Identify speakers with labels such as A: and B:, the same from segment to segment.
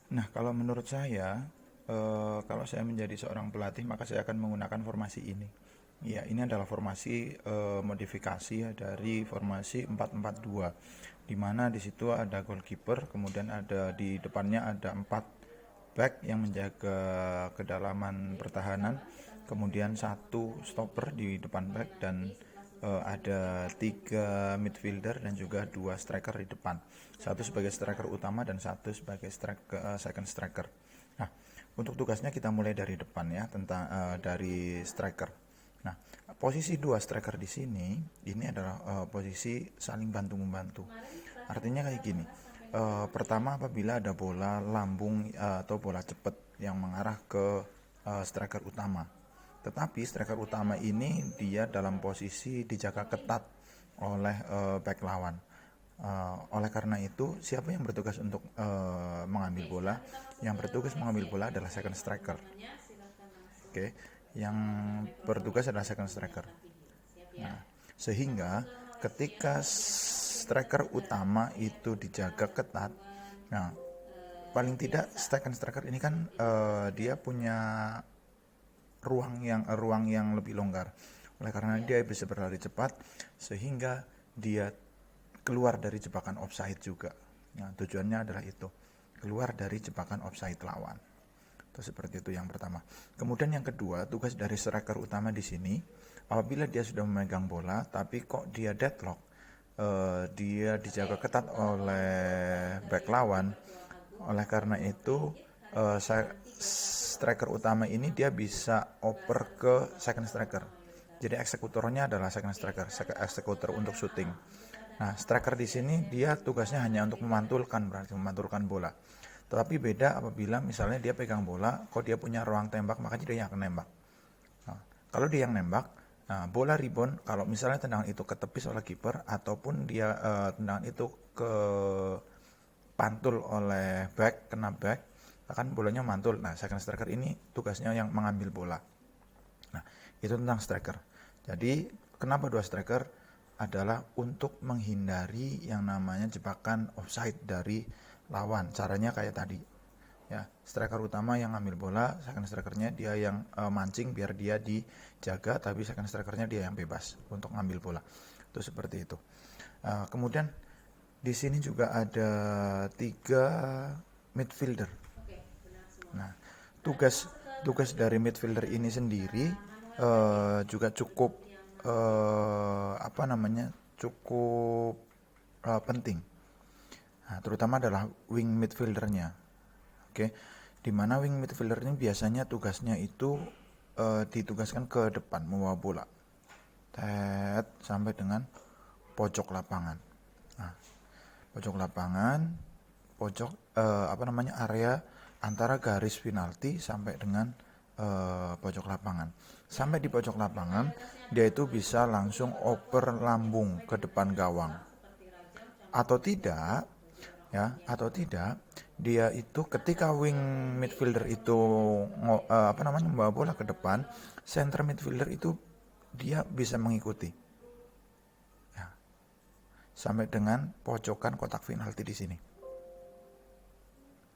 A: Nah, kalau menurut saya, kalau saya menjadi seorang pelatih, maka saya akan menggunakan formasi ini. Ya, ini adalah formasi modifikasi ya, dari formasi 4-4-2, di mana di situ ada goalkeeper, kemudian ada di depannya ada 4 back yang menjaga kedalaman pertahanan, kemudian satu stopper di depan back, dan ada 3 midfielder dan juga 2 striker di depan. Satu sebagai striker utama dan satu sebagai second striker. Nah, untuk tugasnya kita mulai dari depan ya, tentang dari striker. Nah, posisi 2 striker di sini ini adalah posisi saling bantu membantu. Artinya kayak gini. Pertama, apabila ada bola lambung atau bola cepat yang mengarah ke striker utama, tetapi striker utama ini dia dalam posisi dijaga ketat oleh back lawan. Oleh karena itu, siapa yang bertugas untuk mengambil bola? Yang bertugas mengambil bola adalah second striker. Oke, yang bertugas adalah second striker. Nah, sehingga ketika striker utama itu dijaga ketat, nah paling tidak second striker ini kan dia punya ruang yang lebih longgar. Oleh karena dia bisa berlari cepat sehingga dia keluar dari jebakan offside juga. Nah, tujuannya adalah itu, keluar dari jebakan offside lawan. Itu seperti itu yang pertama. Kemudian yang kedua, tugas dari striker utama di sini, apabila dia sudah memegang bola tapi kok dia deadlock, dia dijaga ketat oleh back lawan. Oleh karena itu, striker utama ini dia bisa oper ke second striker. Jadi eksekutornya adalah second striker, eksekutor untuk shooting. Nah, striker di sini dia tugasnya hanya untuk memantulkan, berarti memantulkan bola. Tetapi beda apabila misalnya dia pegang bola, kok dia punya ruang tembak, makanya dia yang akan nembak. Nah, kalau dia yang nembak, nah bola rebound, kalau misalnya tendangan itu ketepis oleh kiper ataupun dia tendangan itu ke pantul oleh back, kena back, akan bolanya mantul. Nah, second striker ini tugasnya yang mengambil bola. Nah, itu tentang striker. Jadi, kenapa dua striker? Adalah untuk menghindari yang namanya jebakan offside dari lawan. Caranya kayak tadi. Ya, striker utama yang ngambil bola, second strikernya dia yang mancing biar dia dijaga, tapi second strikernya dia yang bebas untuk ngambil bola. Itu seperti itu. Kemudian di sini juga ada 3 midfielder. Nah, tugas tugas dari midfielder ini sendiri juga cukup apa namanya cukup penting. Nah, terutama adalah wing midfieldernya. Oke, di mana wing midfielder ini biasanya tugasnya itu ditugaskan ke depan membawa bola, sampai dengan pojok lapangan. Nah, pojok lapangan, pojok apa namanya area antara garis penalti sampai dengan pojok lapangan. Sampai di pojok lapangan, dia itu bisa langsung oper lambung ke depan gawang. Atau tidak, ya, atau tidak, dia itu ketika wing midfielder itu apa namanya membawa bola ke depan, center midfielder itu dia bisa mengikuti. Ya, sampai dengan pojokan kotak penalti di sini.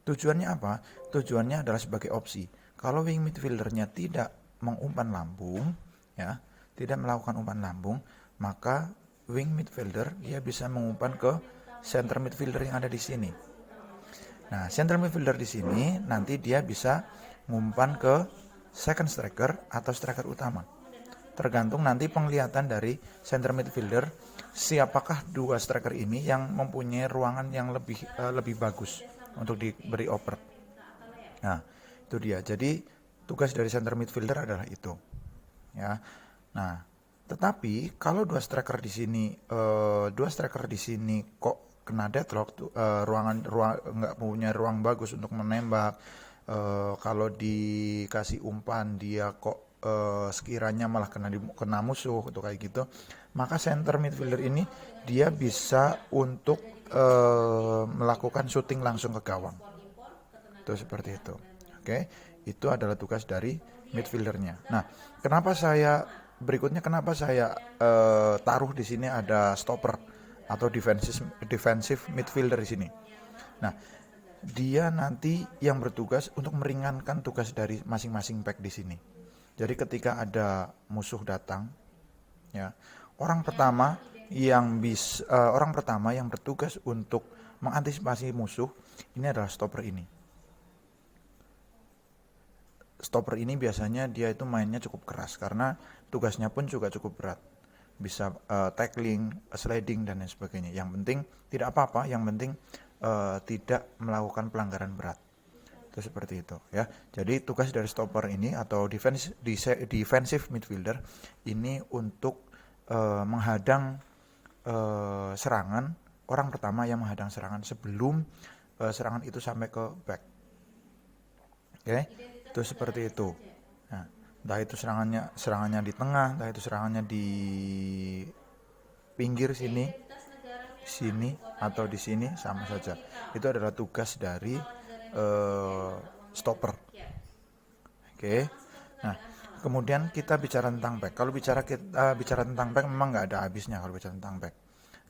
A: Tujuannya apa? Tujuannya adalah sebagai opsi. Kalau wing midfieldernya tidak mengumpan lambung, ya, tidak melakukan umpan lambung, maka wing midfielder dia bisa mengumpan ke center midfielder yang ada di sini. Nah, center midfielder di sini nanti dia bisa mengumpan ke second striker atau striker utama. Tergantung nanti penglihatan dari center midfielder siapakah dua striker ini yang mempunyai ruangan yang lebih bagus untuk diberi oper. Nah, itu dia. Jadi tugas dari center midfielder adalah itu. Ya. Nah, tetapi kalau dua striker di sini kok kena deadlock, ruang nggak punya ruang bagus untuk menembak. Kalau dikasih umpan dia kok sekiranya malah kena musuh atau kayak gitu, maka center midfielder ini dia bisa untuk melakukan shooting langsung ke gawang. Itu seperti itu. Oke, itu adalah tugas dari midfieldernya. Nah, kenapa saya taruh di sini ada stopper atau defensive midfielder di sini. Nah, dia nanti yang bertugas untuk meringankan tugas dari masing-masing pack di sini. Jadi ketika ada musuh datang, ya, orang pertama yang bertugas untuk mengantisipasi musuh ini adalah stopper ini. Stopper ini biasanya dia itu mainnya cukup keras karena tugasnya pun juga cukup berat. Bisa tackling, sliding dan lain sebagainya. Yang penting tidak apa-apa, yang penting tidak melakukan pelanggaran berat. Itu seperti itu ya. Jadi tugas dari stopper ini atau defensive midfielder ini untuk menghadang serangan, orang pertama yang menghadang serangan sebelum serangan itu sampai ke back. Oke, itu seperti itu. Nah, entah itu serangannya di tengah, entah itu serangannya di pinggir sini atau di sini sama saja. Itu adalah tugas dari stopper. Oke. Nah, kemudian kita bicara tentang back. Kalau kita bicara tentang back memang nggak ada habisnya kalau bicara tentang back.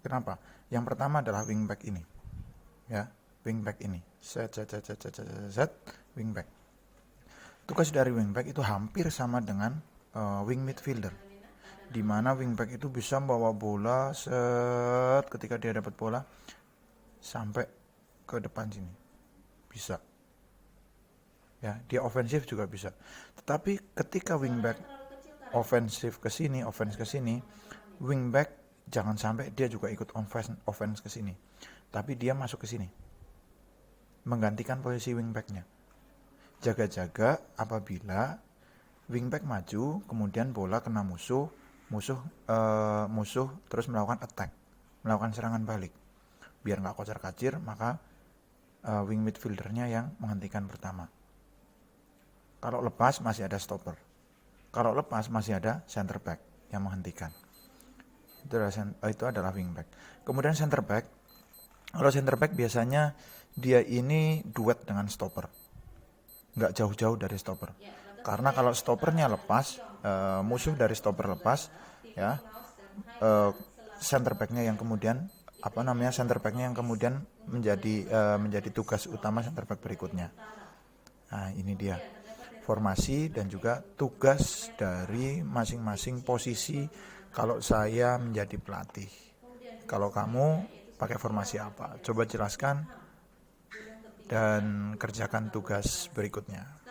A: Kenapa? Yang pertama adalah wingback ini. Ya, wingback ini. Set wingback. Tugas dari wingback itu hampir sama dengan wing midfielder, di mana wingback itu bisa membawa bola ketika dia dapat bola sampai ke depan sini, bisa. Ya, dia ofensif juga bisa. Tetapi ketika wingback ofensif ke sini, wingback jangan sampai dia juga ikut offense ke sini, tapi dia masuk ke sini, menggantikan posisi wingbacknya. Jaga-jaga apabila wingback maju, kemudian bola kena musuh terus melakukan attack, melakukan serangan balik. Biar nggak kocar-kacir, maka wing midfieldernya yang menghentikan pertama. Kalau lepas masih ada stopper. Kalau lepas masih ada center back yang menghentikan. Itu adalah wingback. Kemudian center back. Kalau center back biasanya dia ini duet dengan stopper. Nggak jauh-jauh dari stopper. Karena kalau stoppernya lepas, musuh dari stopper lepas, ya, center backnya yang kemudian menjadi tugas utama center back berikutnya. Nah, ini dia formasi dan juga tugas dari masing-masing posisi. Kalau saya menjadi pelatih, kalau kamu pakai formasi apa? Coba jelaskan dan kerjakan tugas berikutnya.